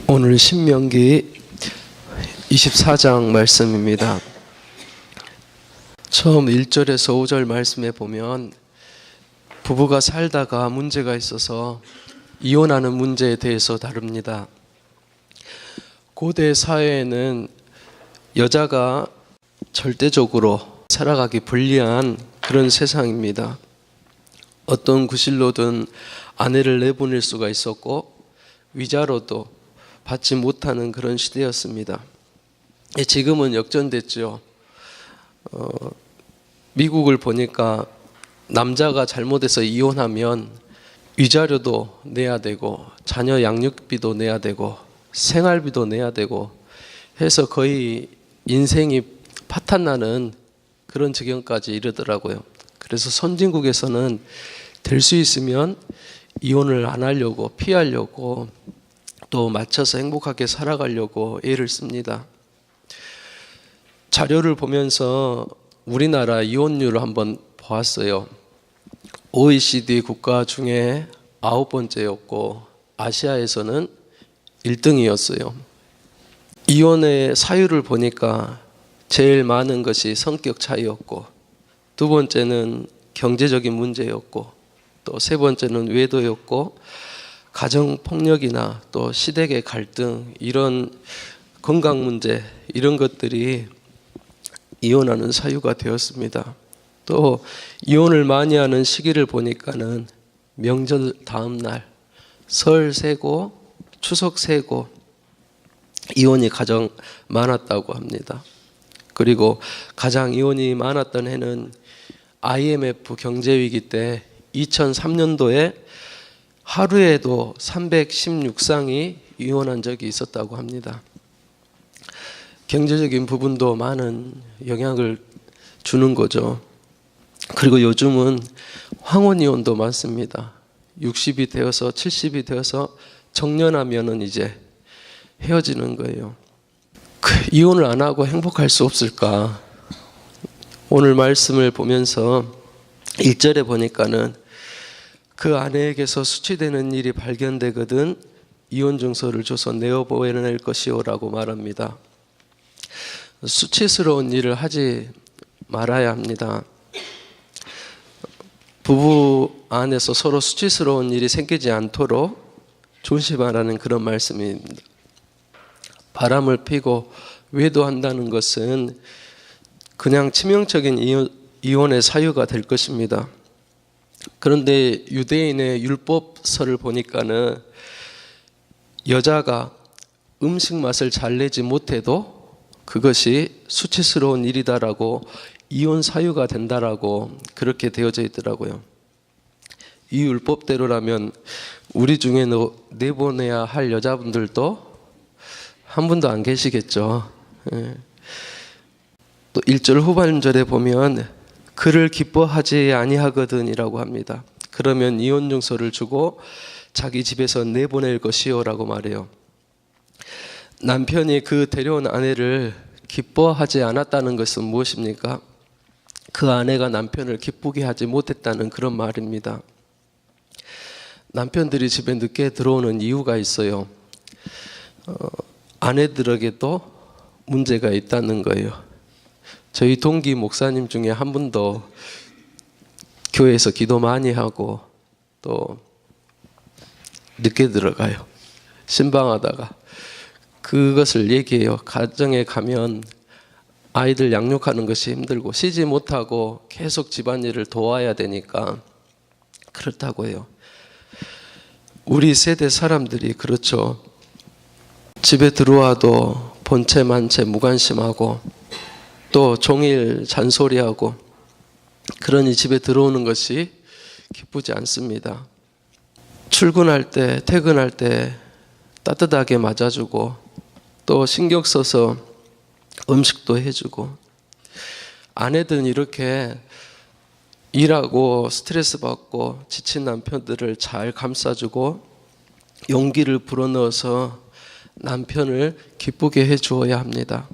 오늘 신명기 24장 말씀입니다. 처음 1절에서 5절 말씀에 보면 부부가 살다가 문제가 있어서 이혼하는 문제에 대해서 다룹니다. 고대 사회에는 여자가 절대적으로 살아가기 불리한 그런 세상입니다. 어떤 구실로든 아내를 내보낼 수가 있었고 위자료도 받지 못하는 그런 시대였습니다. 지금은 역전됐죠. 미국을 보니까 남자가 잘못해서 이혼하면 위자료도 내야 되고 자녀 양육비도 내야 되고 생활비도 내야 되고 해서 거의 인생이 파탄나는 그런 지경까지 이르더라고요. 그래서 선진국에서는 될 수 있으면 이혼을 안 하려고 피하려고 또 맞춰서 행복하게 살아가려고 애를 씁니다. 자료를 보면서 우리나라 이혼율을 한번 보았어요. OECD 국가 중에 9번째였고 아시아에서는 1등이었어요. 이혼의 사유를 보니까 제일 많은 것이 성격 차이였고 두 번째는 경제적인 문제였고 또 세 번째는 외도였고 가정폭력이나 또 시댁의 갈등, 이런 건강 문제, 이런 것들이 이혼하는 사유가 되었습니다. 또 이혼을 많이 하는 시기를 보니까는 명절 다음 날, 설 세고 추석 세고 이혼이 가장 많았다고 합니다. 그리고 가장 이혼이 많았던 해는 IMF 경제위기 때 2003년도에 하루에도 316쌍이 이혼한 적이 있었다고 합니다. 경제적인 부분도 많은 영향을 주는 거죠. 그리고 요즘은 황혼이혼도 많습니다. 60이 되어서 70이 되어서 정년하면은 이제 헤어지는 거예요. 이혼을 안 하고 행복할 수 없을까? 오늘 말씀을 보면서 1절에 보니까는 그 아내에게서 수치되는 일이 발견되거든 이혼 증서를 줘서 내어보낼 것이오라고 말합니다. 수치스러운 일을 하지 말아야 합니다. 부부 안에서 서로 수치스러운 일이 생기지 않도록 조심하라는 그런 말씀입니다. 바람을 피고 외도한다는 것은 그냥 치명적인 이혼의 사유가 될 것입니다. 그런데 유대인의 율법서를 보니까는 여자가 음식 맛을 잘 내지 못해도 그것이 수치스러운 일이다라고 이혼 사유가 된다라고 그렇게 되어져 있더라고요. 이 율법대로라면 우리 중에 내보내야 할 여자분들도 한 분도 안 계시겠죠. 또 1절 후반절에 보면 그를 기뻐하지 아니하거든이라고 합니다. 그러면 이혼 증서를 주고 자기 집에서 내보낼 것이요라고 말해요. 남편이 그 데려온 아내를 기뻐하지 않았다는 것은 무엇입니까? 그 아내가 남편을 기쁘게 하지 못했다는 그런 말입니다. 남편들이 집에 늦게 들어오는 이유가 있어요. 아내들에게도 문제가 있다는 거예요. 저희 동기 목사님 중에 한 분도 교회에서 기도 많이 하고 또 늦게 들어가요. 신방하다가 그것을 얘기해요. 가정에 가면 아이들 양육하는 것이 힘들고 쉬지 못하고 계속 집안일을 도와야 되니까 그렇다고 해요. 우리 세대 사람들이 그렇죠. 집에 들어와도 본체 만체 무관심하고 또 종일 잔소리하고 그러니 집에 들어오는 것이 기쁘지 않습니다. 출근할 때 퇴근할 때 따뜻하게 맞아주고 또 신경 써서 음식도 해주고 아내들은 이렇게 일하고 스트레스 받고 지친 남편들을 잘 감싸주고 용기를 불어넣어서 남편을 기쁘게 해주어야 합니다.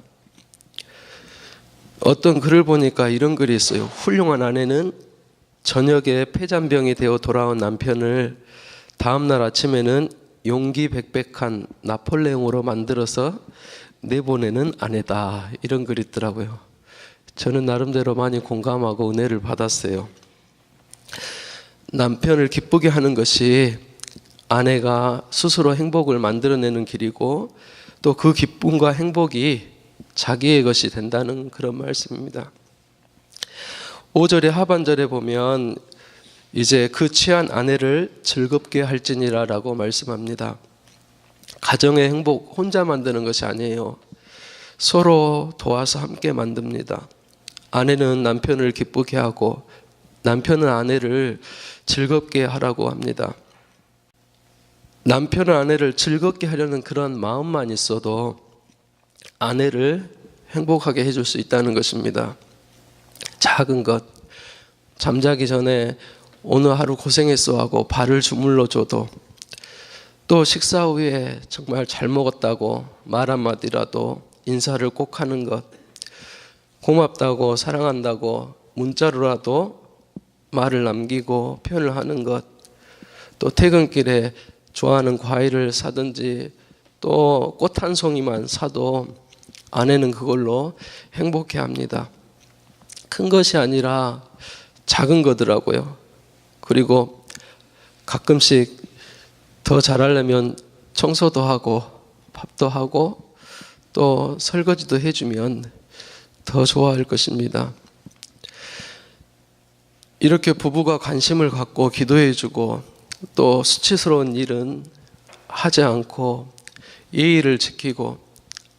어떤 글을 보니까 이런 글이 있어요. 훌륭한 아내는 저녁에 폐잔병이 되어 돌아온 남편을 다음날 아침에는 용기백백한 나폴레옹으로 만들어서 내보내는 아내다, 이런 글이 있더라고요. 저는 나름대로 많이 공감하고 은혜를 받았어요. 남편을 기쁘게 하는 것이 아내가 스스로 행복을 만들어내는 길이고, 또 그 기쁨과 행복이 자기의 것이 된다는 그런 말씀입니다. 5절의 하반절에 보면 이제 그 취한 아내를 즐겁게 할지니라 라고 말씀합니다. 가정의 행복 혼자 만드는 것이 아니에요. 서로 도와서 함께 만듭니다. 아내는 남편을 기쁘게 하고 남편은 아내를 즐겁게 하라고 합니다. 남편은 아내를 즐겁게 하려는 그런 마음만 있어도 아내를 행복하게 해줄 수 있다는 것입니다. 작은 것, 잠자기 전에 오늘 하루 고생했어 하고 발을 주물러 줘도, 또 식사 후에 정말 잘 먹었다고 말 한마디라도 인사를 꼭 하는 것, 고맙다고 사랑한다고 문자로라도 말을 남기고 표현을 하는 것, 또 퇴근길에 좋아하는 과일을 사든지 또 꽃 한 송이만 사도 아내는 그걸로 행복해합니다. 큰 것이 아니라 작은 거더라고요. 그리고 가끔씩 더 잘하려면 청소도 하고 밥도 하고 또 설거지도 해주면 더 좋아할 것입니다. 이렇게 부부가 관심을 갖고 기도해주고 또 수치스러운 일은 하지 않고 예의를 지키고,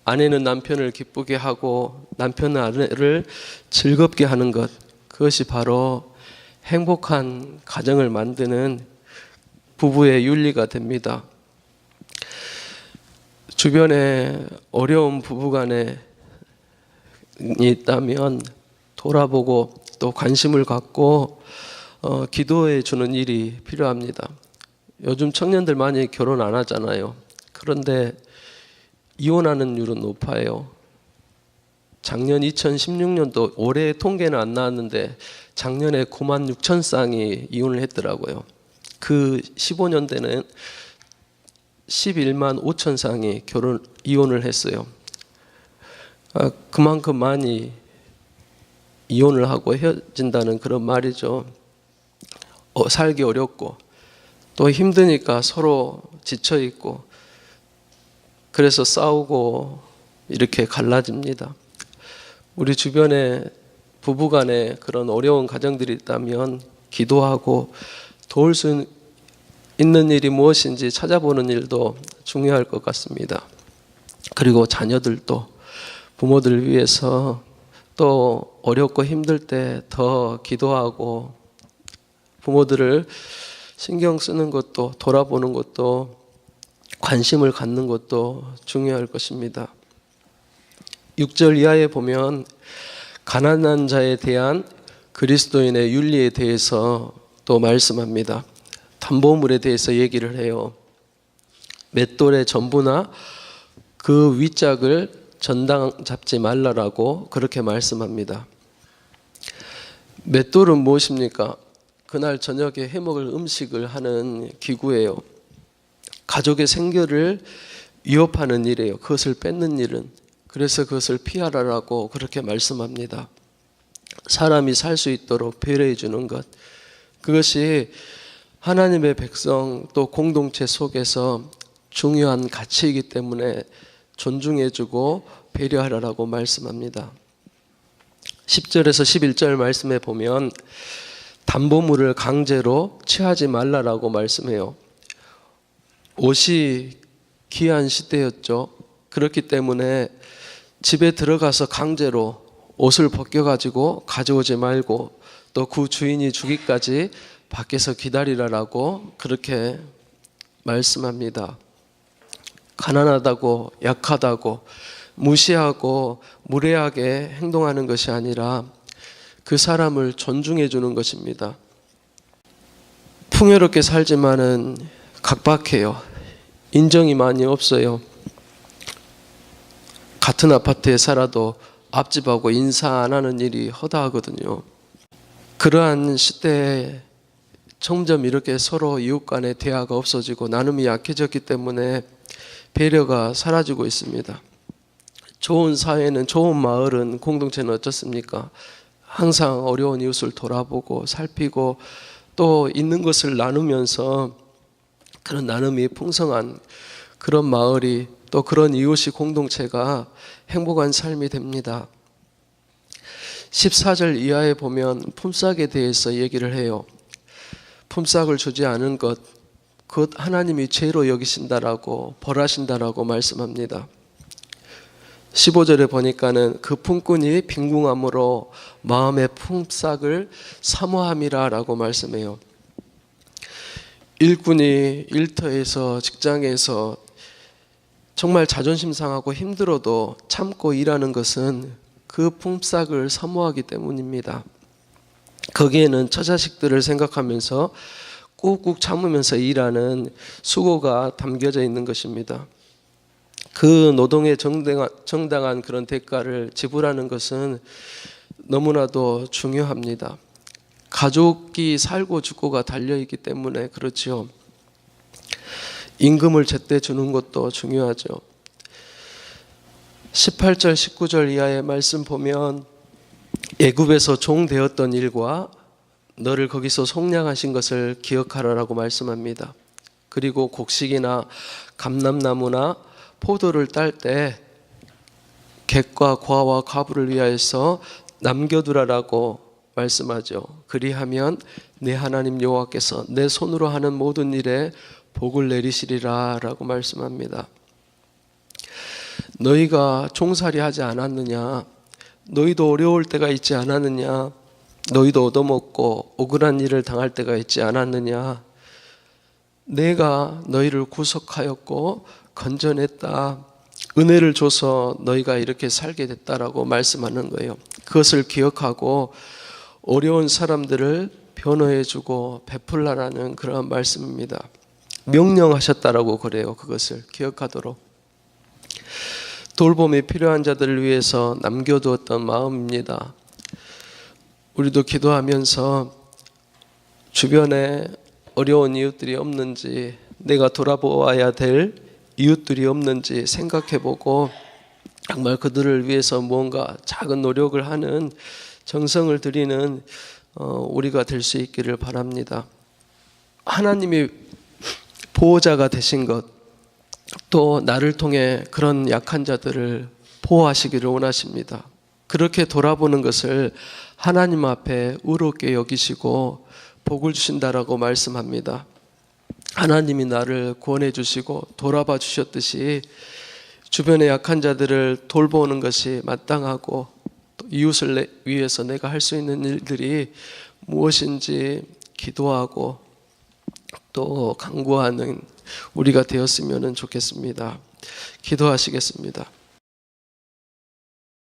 아내는 남편을 기쁘게 하고 남편은 아내를 즐겁게 하는 것, 그것이 바로 행복한 가정을 만드는 부부의 윤리가 됩니다. 주변에 어려운 부부간에 있다면 돌아보고 또 관심을 갖고 기도해 주는 일이 필요합니다. 요즘 청년들 많이 결혼 안 하잖아요. 그런데 이혼하는 율은 높아요. 작년 2016년도 올해 통계는 안 나왔는데 작년에 9만 6천 쌍이 이혼을 했더라고요. 그 15년대는 11만 5천 쌍이 이혼을 했어요. 그만큼 많이 이혼을 하고 헤어진다는 그런 말이죠. 살기 어렵고 또 힘드니까 서로 지쳐있고 그래서 싸우고 이렇게 갈라집니다. 우리 주변에 부부간에 그런 어려운 가정들이 있다면 기도하고 도울 수 있는 일이 무엇인지 찾아보는 일도 중요할 것 같습니다. 그리고 자녀들도 부모들을 위해서 또 어렵고 힘들 때 더 기도하고 부모들을 신경 쓰는 것도, 돌아보는 것도, 관심을 갖는 것도 중요할 것입니다. 6절 이하에 보면 가난한 자에 대한 그리스도인의 윤리에 대해서 또 말씀합니다. 담보물에 대해서 얘기를 해요. 맷돌의 전부나 그 윗짝을 전당 잡지 말라라고 그렇게 말씀합니다. 맷돌은 무엇입니까? 그날 저녁에 해먹을 음식을 하는 기구예요. 가족의 생계를 위협하는 일이에요. 그것을 뺏는 일은. 그래서 그것을 피하라라고 그렇게 말씀합니다. 사람이 살 수 있도록 배려해 주는 것, 그것이 하나님의 백성 또 공동체 속에서 중요한 가치이기 때문에 존중해 주고 배려하라라고 말씀합니다. 10절에서 11절 말씀에 보면 담보물을 강제로 취하지 말라라고 말씀해요. 옷이 귀한 시대였죠. 그렇기 때문에 집에 들어가서 강제로 옷을 벗겨가지고 가져오지 말고 또 그 주인이 주기까지 밖에서 기다리라라고 그렇게 말씀합니다. 가난하다고 약하다고 무시하고 무례하게 행동하는 것이 아니라 그 사람을 존중해 주는 것입니다. 풍요롭게 살지만은 각박해요. 인정이 많이 없어요. 같은 아파트에 살아도 앞집하고 인사 안 하는 일이 허다하거든요. 그러한 시대에 점점 이렇게 서로 이웃 간의 대화가 없어지고 나눔이 약해졌기 때문에 배려가 사라지고 있습니다. 좋은 사회는, 좋은 마을은, 공동체는 어떻습니까? 항상 어려운 이웃을 돌아보고 살피고 또 있는 것을 나누면서 그런 나눔이 풍성한 그런 마을이, 또 그런 이웃이, 공동체가 행복한 삶이 됩니다. 14절 이하에 보면 품삯에 대해서 얘기를 해요. 품삯을 주지 않은 것, 그것 하나님이 죄로 여기신다라고, 벌하신다라고 말씀합니다. 15절에 보니까는 그 품꾼이 빈궁함으로 마음의 품삯을 사모함이라 라고 말씀해요. 일꾼이 일터에서, 직장에서 정말 자존심 상하고 힘들어도 참고 일하는 것은 그 품삯을 사모하기 때문입니다. 거기에는 처자식들을 생각하면서 꾹꾹 참으면서 일하는 수고가 담겨져 있는 것입니다. 그 노동의 정당한 그런 대가를 지불하는 것은 너무나도 중요합니다. 가족이 살고 죽고가 달려있기 때문에 그렇죠. 임금을 제때 주는 것도 중요하죠. 18절 19절 이하의 말씀 보면 애굽에서 종 되었던 일과 너를 거기서 속량하신 것을 기억하라라고 말씀합니다. 그리고 곡식이나 감람나무나 포도를 딸 때 객과 과와 과부를 위하여서 남겨두라라고 말씀하죠. 그리하면 내 하나님 여호와께서 내 손으로 하는 모든 일에 복을 내리시리라 라고 말씀합니다. 너희가 종살이 하지 않았느냐? 너희도 어려울 때가 있지 않았느냐? 너희도 얻어먹고 억울한 일을 당할 때가 있지 않았느냐? 내가 너희를 구속하였고 건져냈다. 은혜를 줘서 너희가 이렇게 살게 됐다라고 말씀하는 거예요. 그것을 기억하고 어려운 사람들을 변호해주고 베풀라라는 그런 말씀입니다. 명령하셨다라고 그래요. 그것을 기억하도록. 돌봄이 필요한 자들을 위해서 남겨두었던 마음입니다. 우리도 기도하면서 주변에 어려운 이웃들이 없는지, 내가 돌아보아야 될 이웃들이 없는지 생각해보고 정말 그들을 위해서 무언가 작은 노력을 하는, 정성을 들이는 우리가 될 수 있기를 바랍니다. 하나님이 보호자가 되신 것, 또 나를 통해 그런 약한 자들을 보호하시기를 원하십니다. 그렇게 돌아보는 것을 하나님 앞에 의롭게 여기시고 복을 주신다라고 말씀합니다. 하나님이 나를 구원해 주시고 돌아봐 주셨듯이 주변의 약한 자들을 돌보는 것이 마땅하고, 또 이웃을 위해서 내가 할 수 있는 일들이 무엇인지 기도하고 또 간구하는 우리가 되었으면 좋겠습니다. 기도하시겠습니다.